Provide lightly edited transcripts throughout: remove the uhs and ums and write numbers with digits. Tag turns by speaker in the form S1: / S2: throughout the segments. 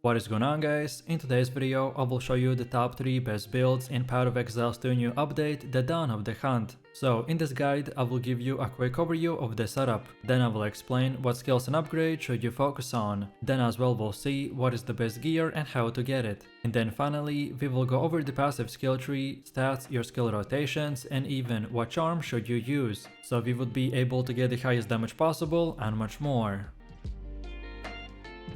S1: What is going on, guys? In today's video I will show you the top 3 best builds in part of Exile's 2 new update, The Dawn of the Hunt. So in this guide I will give you a quick overview of the setup, then I will explain what skills and upgrades should you focus on, then as well we'll see what is the best gear and how to get it. And then finally we will go over the passive skill tree, stats, your skill rotations, and even what charm should you use, so we would be able to get the highest damage possible and much more.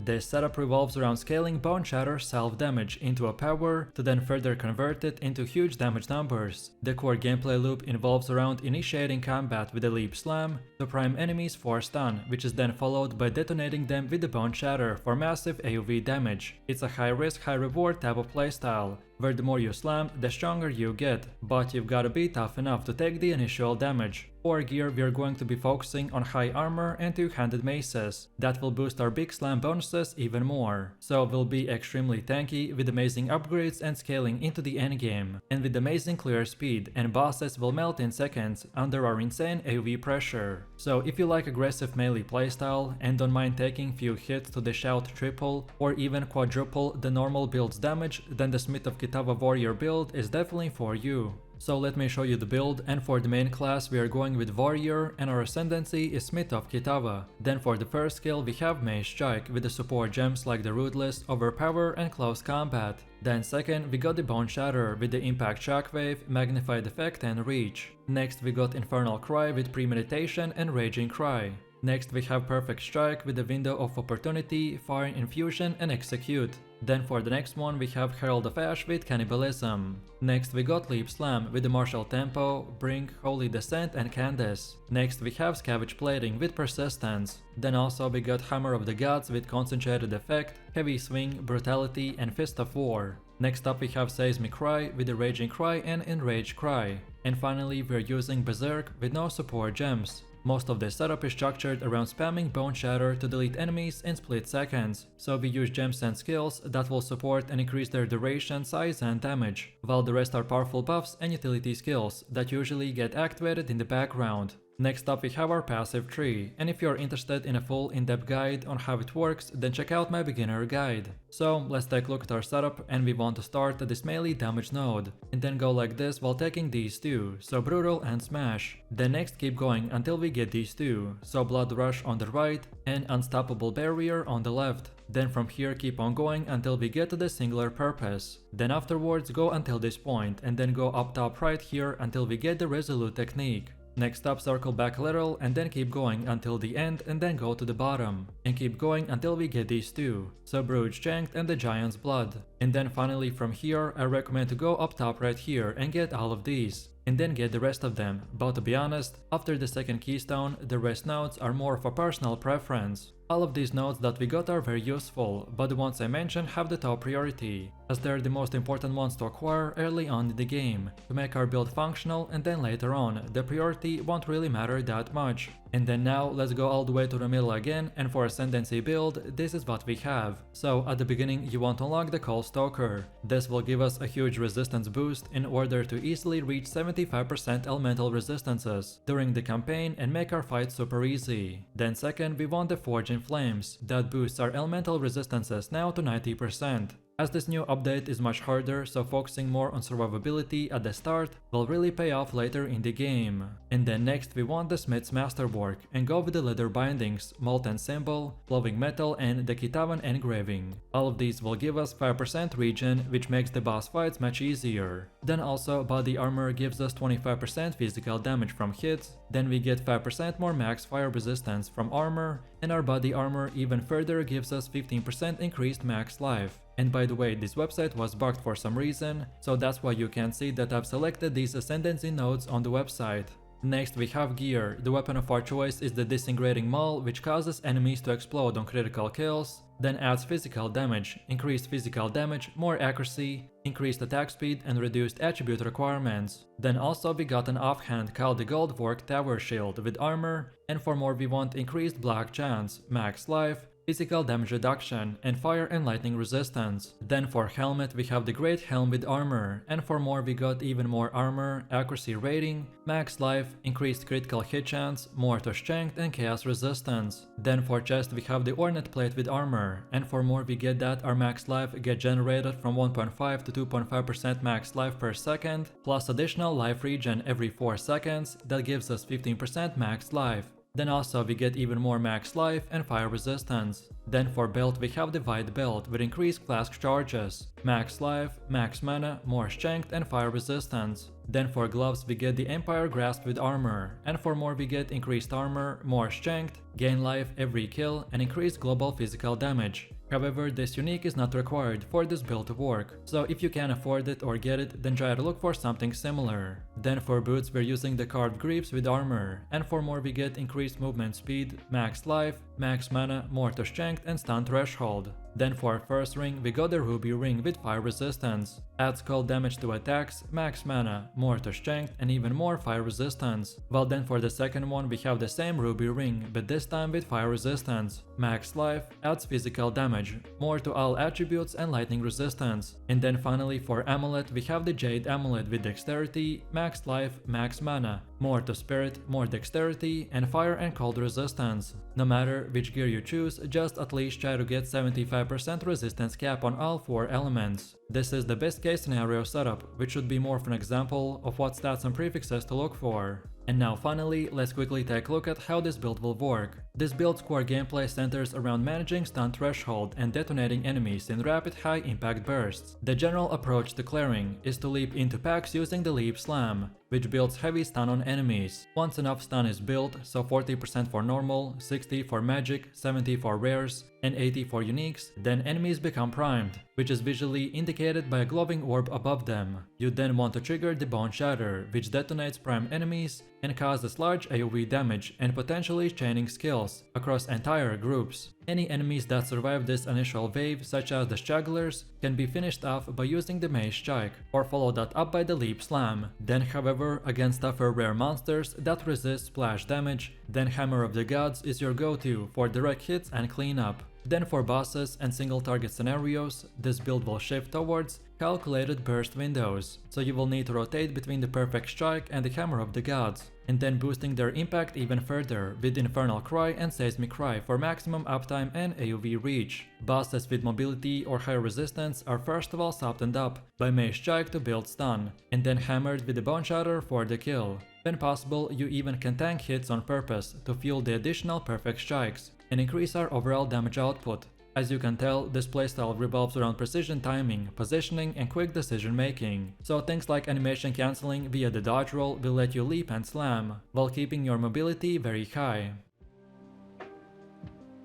S1: This setup revolves around scaling Bone Shatter's self-damage into a power to then further convert it into huge damage numbers. The core gameplay loop involves around initiating combat with a Leap Slam to prime enemies for stun, which is then followed by detonating them with the Bone Shatter for massive AoV damage. It's a high risk, high reward type of playstyle, where the more you slam, the stronger you get, but you've gotta be tough enough to take the initial damage. For gear, we are going to be focusing on high armor and two-handed maces. That will boost our big slam bonuses even more. So we'll be extremely tanky with amazing upgrades and scaling into the endgame. And with amazing clear speed, and bosses will melt in seconds under our insane AoV pressure. So if you like aggressive melee playstyle and don't mind taking few hits to dish out triple or even quadruple the normal build's damage, then the Smith of Kitava Warrior build is definitely for you. So let me show you the build, and for the main class we are going with Warrior and our ascendancy is Smith of Kitava. Then for the first skill we have Mage Strike with the support gems like the Ruthless, Overpower and Close Combat. Then second we got the Bone Shatter with the Impact Shockwave, Magnified Effect and Reach. Next we got Infernal Cry with Premeditation and Raging Cry. Next we have Perfect Strike with the Window of Opportunity, Fire Infusion and Execute. Then for the next one we have Herald of Ash with Cannibalism. Next we got Leap Slam with the Martial Tempo, Bring, Holy Descent and Candace. Next we have Scavenge Plating with Persistence. Then also we got Hammer of the Gods with Concentrated Effect, Heavy Swing, Brutality and Fist of War. Next up we have Seismic Cry with the Raging Cry and Enraged Cry. And finally we're using Berserk with no support gems. Most of this setup is structured around spamming Bone Shatter to delete enemies in split seconds, so we use gems and skills that will support and increase their duration, size and damage, while the rest are powerful buffs and utility skills that usually get activated in the background. Next up we have our passive tree, and if you're interested in a full in-depth guide on how it works, then check out my beginner guide. So let's take a look at our setup, and we want to start at this melee damage node, and then go like this while taking these two, so Brutal and Smash. Then next keep going until we get these two, so Blood Rush on the right and Unstoppable Barrier on the left. Then from here keep on going until we get to the Singular Purpose. Then afterwards go until this point and then go up top right here until we get the Resolute technique. Next up circle back a little and then keep going until the end and then go to the bottom. And keep going until we get these two, so Bruised Shanked and the Giant's Blood. And then finally from here I recommend to go up top right here and get all of these. And then get the rest of them, but to be honest, after the second keystone, the rest nodes are more of a personal preference. All of these nodes that we got are very useful, but the ones I mentioned have the top priority, as they're the most important ones to acquire early on in the game, to make our build functional, and then later on, the priority won't really matter that much. And then now, let's go all the way to the middle again, and for Ascendancy build, this is what we have. So at the beginning you want to unlock the Cold Stalker. This will give us a huge resistance boost in order to easily reach 75% elemental resistances during the campaign and make our fight super easy. Then second, we want the Forge in Flames, that boosts our elemental resistances now to 90%. As this new update is much harder, so focusing more on survivability at the start will really pay off later in the game. And then next we want the Smith's Masterwork and go with the leather bindings, Molten Symbol, Flowing Metal and the Kitavan Engraving. All of these will give us 5% regen, which makes the boss fights much easier. Then also Body Armor gives us 25% physical damage from hits, then we get 5% more max fire resistance from armor, and our Body Armor even further gives us 15% increased max life. And by the way, this website was bugged for some reason, so that's why you can see that I've selected these Ascendancy nodes on the website. Next we have gear. The weapon of our choice is the Disintegrating Maul, which causes enemies to explode on critical kills, then adds physical damage, increased physical damage, more accuracy, increased attack speed and reduced attribute requirements. Then also we got an offhand called the Goldwork Tower Shield with armor, and for more we want increased block chance, max life, physical damage reduction, and fire and lightning resistance. Then for helmet we have the great helm with armor, and for more we got even more armor, accuracy rating, max life, increased critical hit chance, more to strength and chaos resistance. Then for chest we have the ornate plate with armor, and for more we get that our max life get generated from 1.5 to 2.5% max life per second, plus additional life regen every 4 seconds that gives us 15% max life. Then also we get even more max life and fire resistance. Then for belt we have the white belt with increased flask charges, max life, max mana, more strength and fire resistance. Then for gloves we get the Empire Grasp with armor, and for more we get increased armor, more strength, gain life every kill, and increased global physical damage. However, this unique is not required for this build to work, so if you can afford it or get it, then try to look for something similar. Then for boots we're using the carved greaves with armor, and for more we get increased movement speed, max life, max mana, more to strength and stun threshold. Then for first ring we got the ruby ring with fire resistance, adds cold damage to attacks, max mana, more to strength and even more fire resistance. While then for the second one we have the same ruby ring but this time with fire resistance, max life, adds physical damage, more to all attributes and lightning resistance. And then finally for amulet we have the jade amulet with dexterity, max life, max mana, more to spirit, more dexterity and fire and cold resistance. No matter which gear you choose, just at least try to get 75% resistance cap on all 4 elements. This is the best case scenario setup, which should be more of an example of what stats and prefixes to look for. And now finally, let's quickly take a look at how this build will work. This build's core gameplay centers around managing stun threshold and detonating enemies in rapid high impact bursts. The general approach to clearing is to leap into packs using the leap slam, which builds heavy stun on enemies. Once enough stun is built, so 40% for normal, 60 for magic, 70 for rares, and 80 for uniques, then enemies become primed, which is visually indicated by a glowing orb above them. You then want to trigger the Bone Shatter, which detonates prime enemies and causes large AoE damage and potentially chaining skills across entire groups. Any enemies that survive this initial wave, such as the stragglers, can be finished off by using the Mace Strike, or follow that up by the Leap Slam. Then however, against tougher rare monsters that resist splash damage, then Hammer of the Gods is your go-to for direct hits and cleanup. Then for bosses and single target scenarios, this build will shift towards calculated burst windows, so you will need to rotate between the Perfect Strike and the Hammer of the Gods, and then boosting their impact even further with Infernal Cry and Seismic Cry for maximum uptime and AoE reach. Bosses with mobility or higher resistance are first of all softened up by Mace Strike to build stun, and then hammered with the Bone Shatter for the kill. When possible, you even can tank hits on purpose to fuel the additional Perfect Strikes and increase our overall damage output. As you can tell, this playstyle revolves around precision timing, positioning and quick decision making, so things like animation cancelling via the dodge roll will let you leap and slam, while keeping your mobility very high.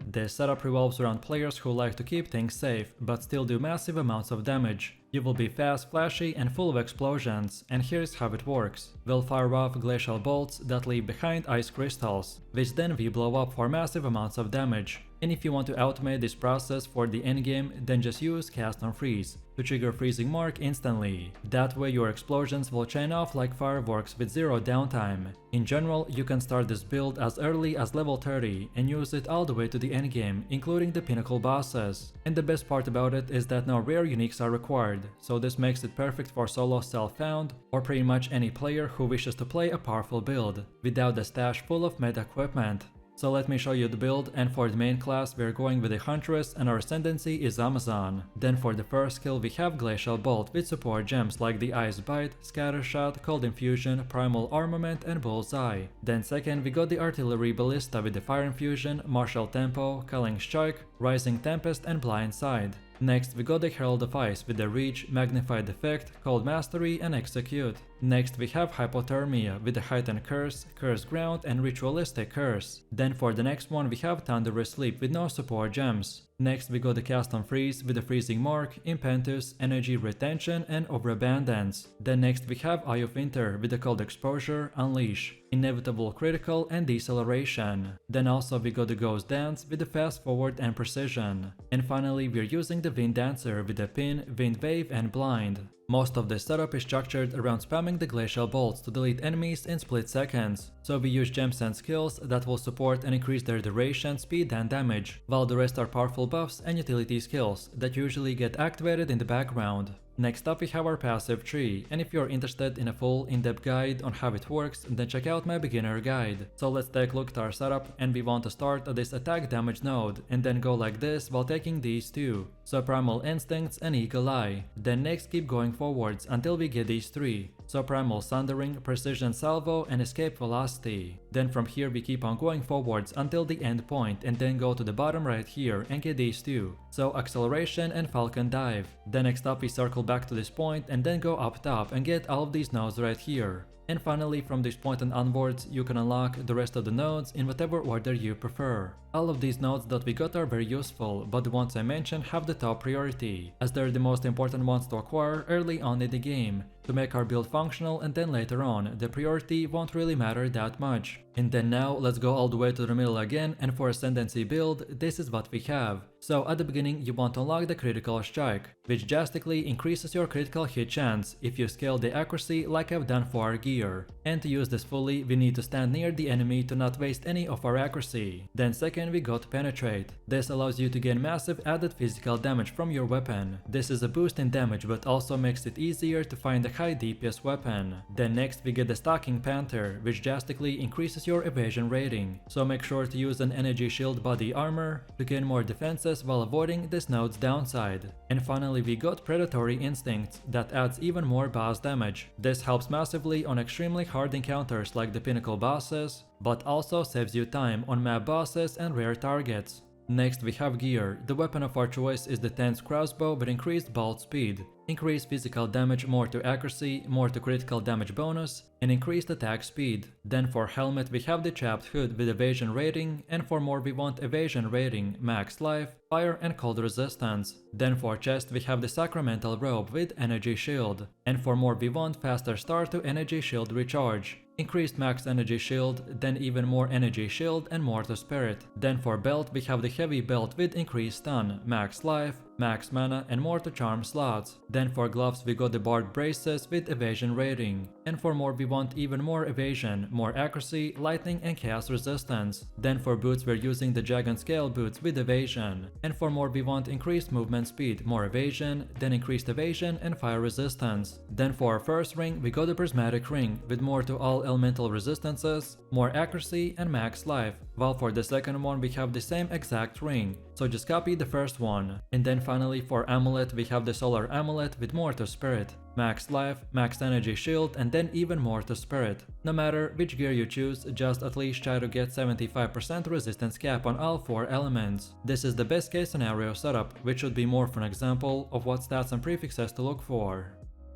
S1: This setup revolves around players who like to keep things safe, but still do massive amounts of damage. You will be fast, flashy and full of explosions, and here's how it works. We'll fire off glacial bolts that leave behind ice crystals, which then we blow up for massive amounts of damage. And if you want to automate this process for the endgame, then just use Cast on Freeze to trigger Freezing Mark instantly. That way your explosions will chain off like fireworks with zero downtime. In general, you can start this build as early as level 30 and use it all the way to the endgame, including the pinnacle bosses. And the best part about it is that no rare uniques are required, so this makes it perfect for solo self-found or pretty much any player who wishes to play a powerful build without a stash full of meta equipment. So let me show you the build, and for the main class we're going with the huntress and our ascendancy is Amazon. Then for the first skill we have Glacial Bolt with support gems like the Ice Bite, Scatter Shot, Cold Infusion, Primal Armament and Bullseye. Then second we got the Artillery Ballista with the Fire Infusion, Martial Tempo, Culling Strike, Rising Tempest and Blind Side. Next we got the Herald of Ice with the Reach, Magnified Effect, Cold Mastery and Execute. Next we have Hypothermia with the Heightened Curse, Curse Ground and Ritualistic Curse. Then for the next one we have Thunderous Sleep with no support gems. Next we got the Cast on Freeze with the Freezing Mark, Impetus, Energy Retention and Overabundance. Then next we have Eye of Winter with the Cold Exposure, Unleash, Inevitable Critical and Deceleration. Then also we got the Ghost Dance with the Fast Forward and Precision. And finally we're using the Wind Dancer with the Pin, Wind Wave and Blind. Most of this setup is structured around spamming the Glacial bolts to delete enemies in split seconds, so we use gems and skills that will support and increase their duration, speed and damage, while the rest are powerful buffs and utility skills that usually get activated in the background. Next up we have our passive tree, and if you're interested in a full in-depth guide on how it works, then check out my beginner guide. So let's take a look at our setup, and we want to start at this attack damage node, and then go like this while taking these two, so Primal Instincts and Eagle Eye. Then next keep going forwards until we get these three, so Primal Sundering, Precision Salvo and Escape Velocity. Then from here we keep on going forwards until the end point, and then go to the bottom right here and get these two, so Acceleration and Falcon Dive. Then next up we circle back to this point and then go up top and get all of these nodes right here. And finally from this point and onwards you can unlock the rest of the nodes in whatever order you prefer. All of these nodes that we got are very useful, but the ones I mentioned have the top priority, as they're the most important ones to acquire early on in the game, to make our build functional, and then later on, the priority won't really matter that much. And then now, let's go all the way to the middle again, and for Ascendancy build, this is what we have. So at the beginning you want to unlock the Critical Strike, which drastically increases your critical hit chance if you scale the accuracy like I've done for our gear. And to use this fully, we need to stand near the enemy to not waste any of our accuracy. Then second we got Penetrate. This allows you to gain massive added physical damage from your weapon. This is a boost in damage but also makes it easier to find a high DPS weapon. Then next we get the Stalking Panther, which drastically increases your evasion rating, so make sure to use an energy shield body armor to gain more defenses while avoiding this node's downside. And finally we got Predatory Instincts that adds even more boss damage. This helps massively on extremely hard encounters like the pinnacle bosses, but also saves you time on map bosses and rare targets. Next we have gear. The weapon of our choice is the Tense Crossbow with increased bolt speed, increased physical damage, more to accuracy, more to critical damage bonus, and increased attack speed. Then for helmet we have the Chapped Hood with evasion rating, and for more we want evasion rating, max life, fire and cold resistance. Then for chest we have the Sacramental Robe with energy shield, and for more we want faster start to energy shield recharge, increased max energy shield, then even more energy shield and more to spirit. Then for belt we have the heavy belt with increased stun, max life, max mana and more to charm slots. Then for gloves we got the Barbed Braces with evasion rating, and for more we want even more evasion, more accuracy, lightning and chaos resistance. Then for boots we're using the Dragon Scale boots with evasion, and for more we want increased movement speed, more evasion, then increased evasion and fire resistance. Then for our first ring we got the Prismatic Ring with more to all elemental resistances, more accuracy and max life, while for the second one we have the same exact ring, so just copy the first one. And then finally for amulet we have the Solar Amulet with more to spirit, max life, max energy shield and then even more to spirit. No matter which gear you choose, just at least try to get 75% resistance cap on all 4 elements. This is the best case scenario setup, which should be more of an example of what stats and prefixes to look for.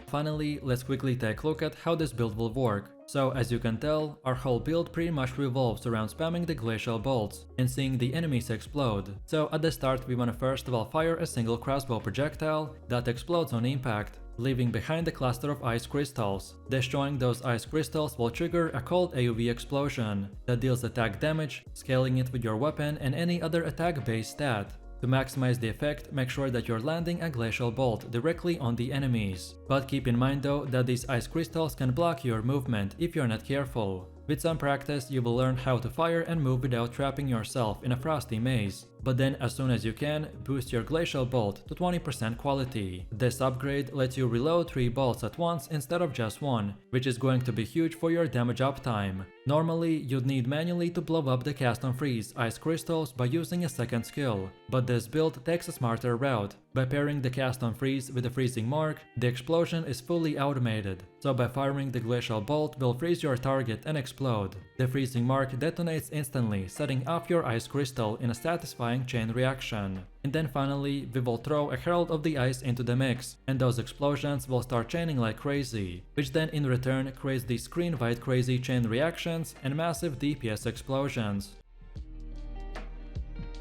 S1: Finally, let's quickly take a look at how this build will work. So as you can tell, our whole build pretty much revolves around spamming the Glacial bolts and seeing the enemies explode. So at the start we wanna first of all fire a single crossbow projectile that explodes on impact, leaving behind a cluster of ice crystals. Destroying those ice crystals will trigger a cold AoE explosion that deals attack damage, scaling it with your weapon and any other attack based stat. To maximize the effect, make sure that you're landing a Glacial bolt directly on the enemies. But keep in mind though that these ice crystals can block your movement if you're not careful. With some practice you will learn how to fire and move without trapping yourself in a frosty maze. But then as soon as you can, boost your Glacial bolt to 20% quality. This upgrade lets you reload 3 bolts at once instead of just 1, which is going to be huge for your damage uptime. Normally, you'd need manually to blow up the Cast on Freeze ice crystals by using a second skill, but this build takes a smarter route. By pairing the Cast on Freeze with the Freezing Mark, the explosion is fully automated, so by firing the Glacial bolt will freeze your target and explode. The Freezing Mark detonates instantly, setting off your ice crystal in a satisfying chain reaction. And then finally, we will throw a Herald of the Ice into the mix, and those explosions will start chaining like crazy, which then in return creates these screen-wide crazy chain reactions and massive DPS explosions.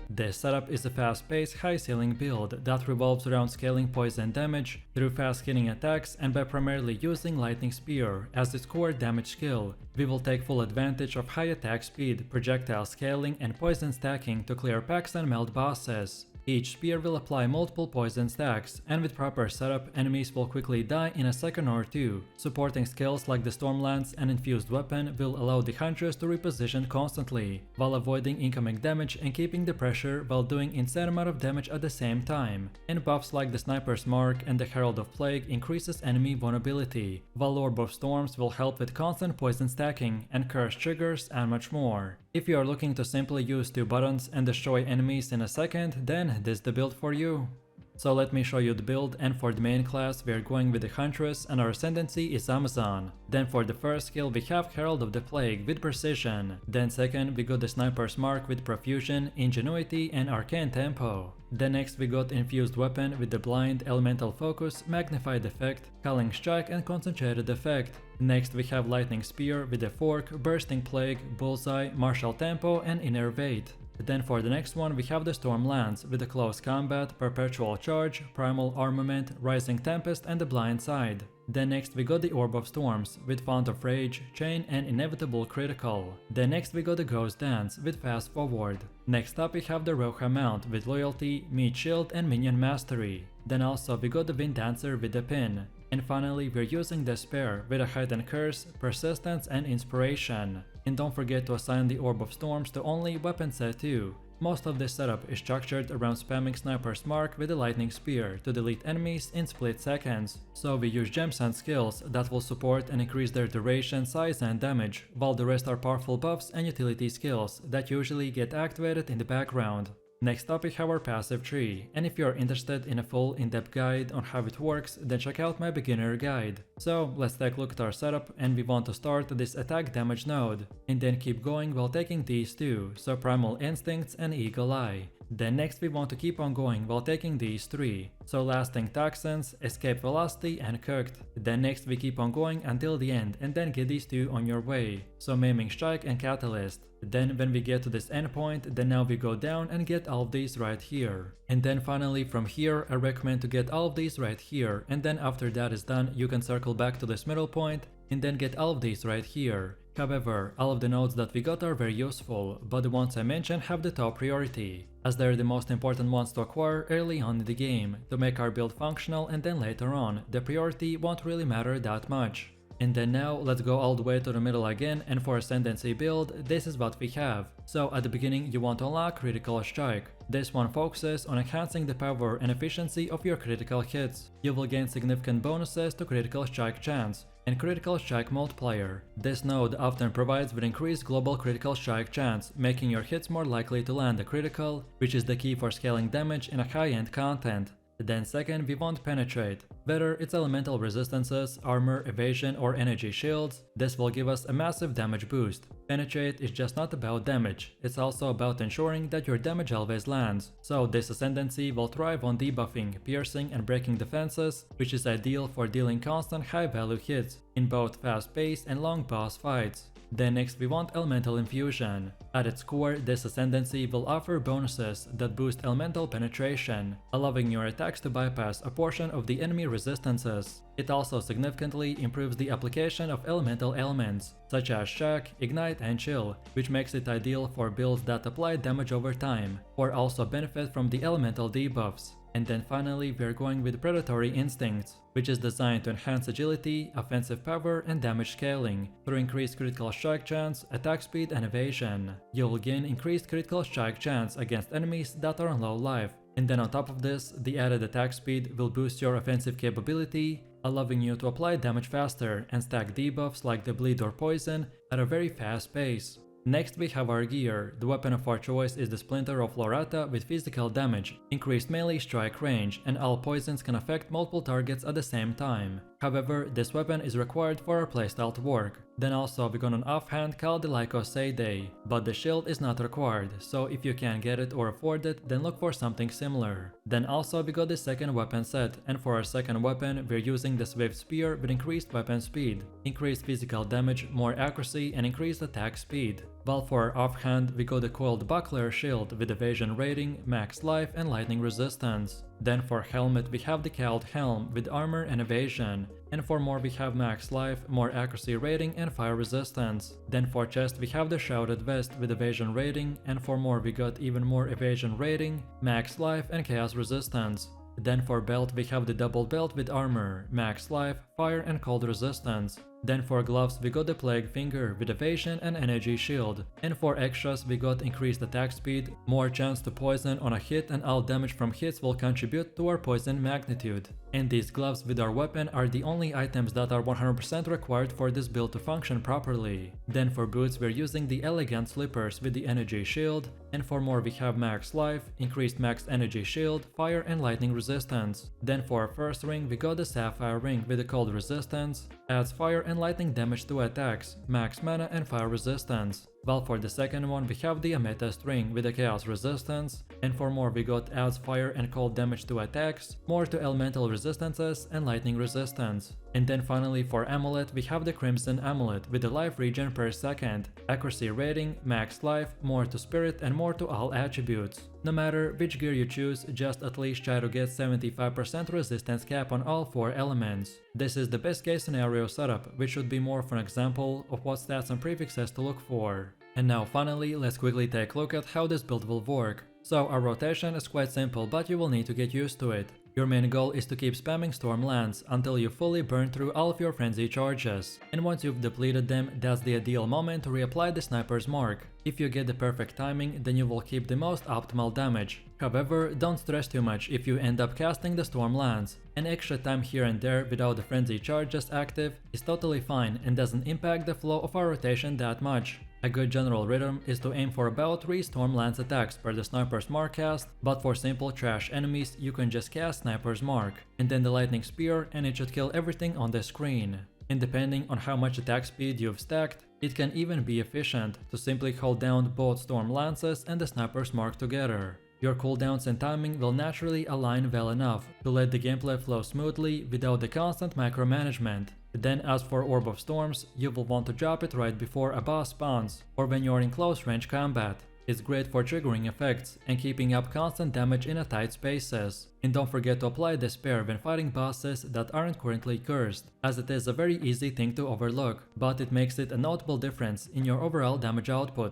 S1: This setup is a fast-paced, high-ceiling build that revolves around scaling poison damage through fast-hitting attacks and by primarily using Lightning Spear as its core damage skill. We will take full advantage of high attack speed, projectile scaling and poison stacking to clear packs and melt bosses. Each spear will apply multiple poison stacks, and with proper setup, enemies will quickly die in a second or two. Supporting skills like the Storm Lance and Infused Weapon will allow the huntress to reposition constantly, while avoiding incoming damage and keeping the pressure while doing insane amount of damage at the same time. And buffs like the Sniper's Mark and the Herald of Plague increases enemy vulnerability, while Orb of Storms will help with constant poison stacking and curse triggers and much more. If you are looking to simply use 2 buttons and destroy enemies in a second, then this is the build for you. So let me show you the build, and for the main class we are going with the Huntress and our ascendancy is Amazon. Then for the first skill we have Herald of the Plague with Precision. Then second we got the Sniper's Mark with Profusion, Ingenuity and Arcane Tempo. Then next we got Infused Weapon with the Blind, Elemental Focus, Magnified Effect, Culling Strike and Concentrated Effect. Next we have Lightning Spear with the Fork, Bursting Plague, Bullseye, Martial Tempo and Innervate. Then for the next one we have the Storm Lance with the Close Combat, Perpetual Charge, Primal Armament, Rising Tempest and the Blind Side. Then next we got the Orb of Storms with Font of Rage, Chain and Inevitable Critical. Then next we got the Ghost Dance with Fast Forward. Next up we have the Roja Mount with Loyalty, Meat Shield and Minion Mastery. Then also we got the Wind Dancer with the Pin. And finally we're using Despair with a Heightened Curse, Persistence and Inspiration. And don't forget to assign the Orb of Storms to only weapon set 2. Most of this setup is structured around spamming Sniper's Mark with the Lightning Spear to delete enemies in split seconds. So we use gems and skills that will support and increase their duration, size and damage, while the rest are powerful buffs and utility skills that usually get activated in the background. Next up we have our passive tree, and if you are interested in a full in-depth guide on how it works, then check out my beginner guide. So let's take a look at our setup, and we want to start this attack damage node, and then keep going while taking these two, so Primal Instincts and Eagle Eye. Then next we want to keep on going while taking these 3, so Lasting Toxins, Escape Velocity and Cooked. Then next we keep on going until the end and then get these 2 on your way, so Maiming Strike and Catalyst. Then when we get to this endpoint, then now we go down and get all of these right here. And then finally from here I recommend to get all of these right here, and then after that is done you can circle back to this middle point and then get all of these right here. However, all of the nodes that we got are very useful, but the ones I mentioned have the top priority, as they're the most important ones to acquire early on in the game to make our build functional, and then later on the priority won't really matter that much. And then now let's go all the way to the middle again, and for Ascendancy build this is what we have. So at the beginning you want to unlock Critical Strike. This one focuses on enhancing the power and efficiency of your critical hits. You will gain significant bonuses to Critical Strike chance and Critical Strike multiplier. This node often provides with increased global Critical Strike chance, making your hits more likely to land a critical, which is the key for scaling damage in a high-end content. Then second we want Penetrate. Whether it's elemental resistances, armor, evasion or energy shields, this will give us a massive damage boost. Penetrate is just not about damage, it's also about ensuring that your damage always lands. So this Ascendancy will thrive on debuffing, piercing and breaking defenses, which is ideal for dealing constant high value hits in both fast paced and long boss fights. Then next we want Elemental Infusion. At its core, this Ascendancy will offer bonuses that boost elemental penetration, allowing your attacks to bypass a portion of the enemy resistances. It also significantly improves the application of elemental elements, such as Shock, Ignite and Chill, which makes it ideal for builds that apply damage over time, or also benefit from the elemental debuffs. And then finally we are going with Predatory Instincts, which is designed to enhance agility, offensive power and damage scaling through increased critical strike chance, attack speed and evasion. You will gain increased critical strike chance against enemies that are on low life, and then on top of this, the added attack speed will boost your offensive capability, allowing you to apply damage faster and stack debuffs like the Bleed or Poison at a very fast pace. Next we have our gear. The weapon of our choice is the Splinter of Lorata with physical damage, increased melee strike range, and all poisons can affect multiple targets at the same time. However, this weapon is required for our playstyle to work. Then also we got an offhand called the Lyco Seidei, but the shield is not required, so if you can't get it or afford it, then look for something similar. Then also we got the second weapon set, and for our second weapon we're using the Swift Spear with increased weapon speed, increased physical damage, more accuracy and increased attack speed. While for our offhand we got the Coiled Buckler shield with evasion rating, max life and lightning resistance. Then for helmet we have the Cowled Helm with armor and evasion. And for more we have max life, more accuracy rating and fire resistance. Then for chest we have the Shrouded Vest with evasion rating, and for more we got even more evasion rating, max life and chaos resistance. Then for belt we have the double belt with armor, max life, fire and cold resistance. Then for gloves we got the Plague Finger with evasion and energy shield. And for extras we got increased attack speed, more chance to poison on a hit, and all damage from hits will contribute to our poison magnitude. And these gloves with our weapon are the only items that are 100% required for this build to function properly. Then for boots we're using the elegant slippers with the energy shield. And for more we have max life, increased max energy shield, fire and lightning resistance. Then for our first ring we got the Sapphire Ring with the cold resistance, adds fire and lightning damage to attacks, max mana and fire resistance. While for the second one we have the Amethyst Ring with the chaos resistance, and for more we got adds fire and cold damage to attacks, more to elemental resistances and lightning resistance. And then finally for amulet we have the Crimson Amulet with the life regen per second, accuracy rating, max life, more to spirit and more to all attributes. No matter which gear you choose, just at least try to get 75% resistance cap on all 4 elements. This is the best case scenario setup, which should be more of an example of what stats and prefixes to look for. And now finally, let's quickly take a look at how this build will work. So our rotation is quite simple, but you will need to get used to it. Your main goal is to keep spamming Stormlands until you fully burn through all of your frenzy charges. And once you've depleted them, that's the ideal moment to reapply the Sniper's Mark. If you get the perfect timing, then you will keep the most optimal damage. However, don't stress too much if you end up casting the Stormlands. An extra time here and there without the frenzy charges active is totally fine and doesn't impact the flow of our rotation that much. A good general rhythm is to aim for about 3 Stormlands attacks per the Sniper's Mark cast, but for simple trash enemies you can just cast Sniper's Mark, and then the Lightning Spear, and it should kill everything on the screen. And depending on how much attack speed you've stacked, it can even be efficient to simply hold down both Storm Lances and the Sniper's Mark together. Your cooldowns and timing will naturally align well enough to let the gameplay flow smoothly without the constant micromanagement. Then as for Orb of Storms, you will want to drop it right before a boss spawns or when you're in close range combat. It's great for triggering effects and keeping up constant damage in a tight spaces. And don't forget to apply Despair when fighting bosses that aren't currently cursed, as it is a very easy thing to overlook, but it makes it a notable difference in your overall damage output.